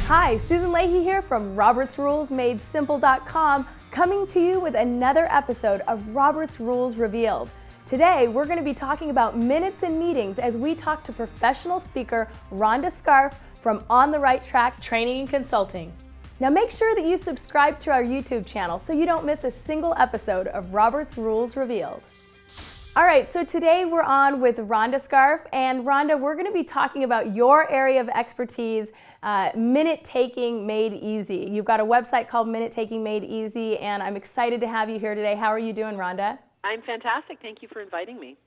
Hi, Susan Leahy here from RobertsRulesMadeSimple.com, coming to you with another episode of Robert's Rules Revealed. Today, we're going to be talking about minutes and meetings as we talk to professional speaker Rhonda Scharf from On the Right Track Training and Consulting. Now make sure that you subscribe to our YouTube channel so you don't miss a single episode of Robert's Rules Revealed. All right, so today we're on with Rhonda Scharf, and Rhonda, we're going to be talking about your area of expertise, Minute Taking Made Easy. You've got a website called Minute Taking Made Easy, and I'm excited to have you here today. How are you doing, Rhonda? I'm fantastic. Thank you for inviting me.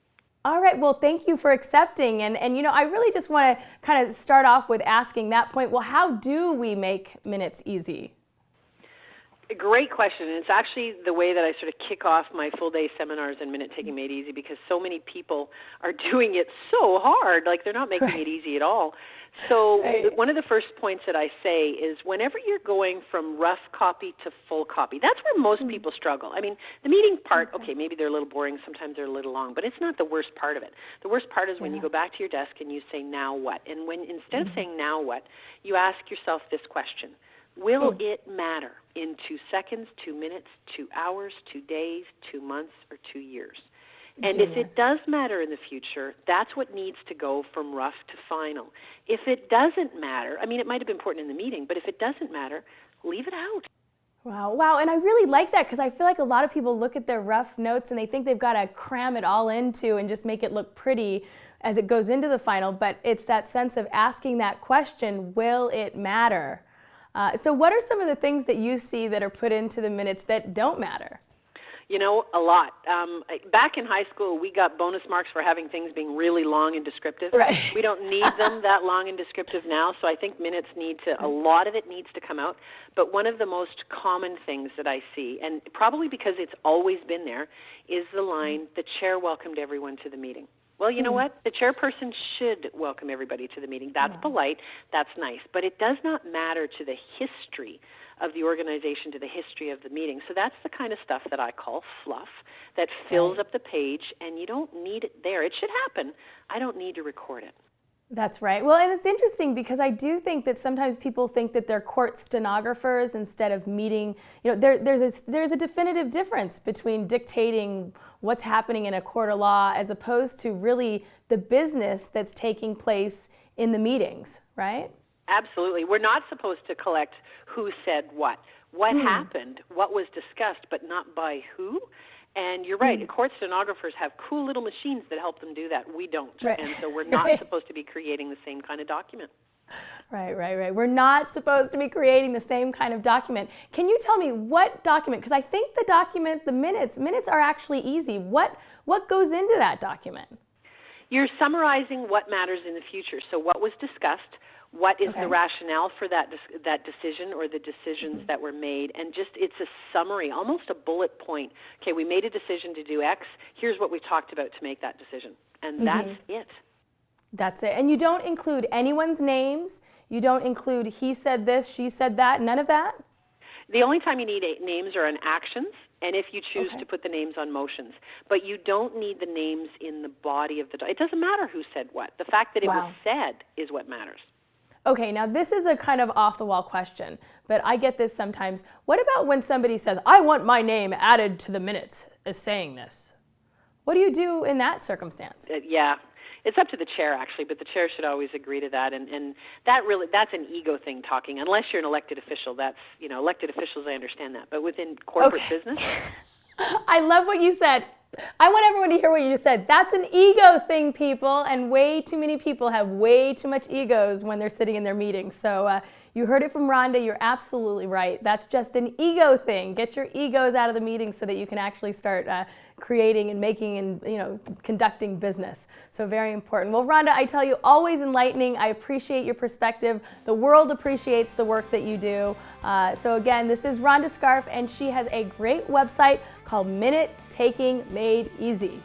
All right, well, thank you for accepting. And you know, I really just want to kind of start off with asking that point, well, how do we make minutes easy? A great question. And it's actually the way that I sort of kick off my full-day seminars in Minute Taking Made Easy, because so many people are doing it so hard, like they're not making it easy at all. So one of the first points that I say is whenever you're going from rough copy to full copy, that's where most people struggle. I mean, the meeting part, okay, maybe they're a little boring, sometimes they're a little long, but it's not the worst part of it. The worst part is when you go back to your desk and you say, now what? And when instead of saying now what, you ask yourself this question: will it matter in 2 seconds, 2 minutes, 2 hours, 2 days, 2 months, or 2 years? And if it does matter in the future, that's what needs to go from rough to final. If it doesn't matter, I mean, it might have been important in the meeting, but if it doesn't matter, leave it out. Wow, and I really like that, because I feel like a lot of people look at their rough notes and they think they've got to cram it all into and just make it look pretty as it goes into the final, but it's that sense of asking that question, will it matter? So what are some of the things that you see that are put into the minutes that don't matter? You know, a lot. Back in high school, we got bonus marks for having things being really long and descriptive. Right. We don't need them that long and descriptive now, so I think minutes need to, a lot of it needs to come out. But one of the most common things that I see, and probably because it's always been there, is the line, the chair welcomed everyone to the meeting. Well, you know what? The chairperson should welcome everybody to the meeting. That's polite. That's nice. But it does not matter to the history of the organization, to the history of the meeting. So that's the kind of stuff that I call fluff, that fills up the page, and you don't need it there. It should happen. I don't need to record it. That's right. Well, and it's interesting because I do think that sometimes people think that they're court stenographers instead of meeting. You know, there's a definitive difference between dictating what's happening in a court of law as opposed to really the business that's taking place in the meetings, right? Absolutely. We're not supposed to collect who said what happened, what was discussed, but not by who. And you're right, court stenographers have cool little machines that help them do that. We don't. Right. And so we're not supposed to be creating the same kind of document. Right. We're not supposed to be creating the same kind of document. Can you tell me what document? Because I think the document, the minutes are actually easy. What goes into that document? You're summarizing what matters in the future. So what was discussed, what is the rationale for that decision or the decisions that were made, and just it's a summary, almost a bullet point. Okay, we made a decision to do X. Here's what we talked about to make that decision, and that's it. That's it. And you don't include anyone's names. You don't include he said this, she said that, none of that? The only time you need names are on actions, and if you choose to put the names on motions. But you don't need the names in the body of the document. It doesn't matter who said what. The fact that it was said is what matters. Okay, now this is a kind of off-the-wall question, but I get this sometimes. What about when somebody says, I want my name added to the minutes as saying this? What do you do in that circumstance? It's up to the chair, actually, but the chair should always agree to that, and that's an ego thing talking. Unless you're an elected official, elected officials, I understand that. But within corporate business... I love what you said. I want everyone to hear what you just said. That's an ego thing, people, and way too many people have way too much egos when they're sitting in their meetings. So you heard it from Rhonda. You're absolutely right. That's just an ego thing. Get your egos out of the meeting so that you can actually start creating and making and conducting business. So very important. Well, Rhonda, I tell you, always enlightening. I appreciate your perspective. The world appreciates the work that you do. So again, this is Rhonda Scharf, and she has a great website called Minute Taking Made Easy.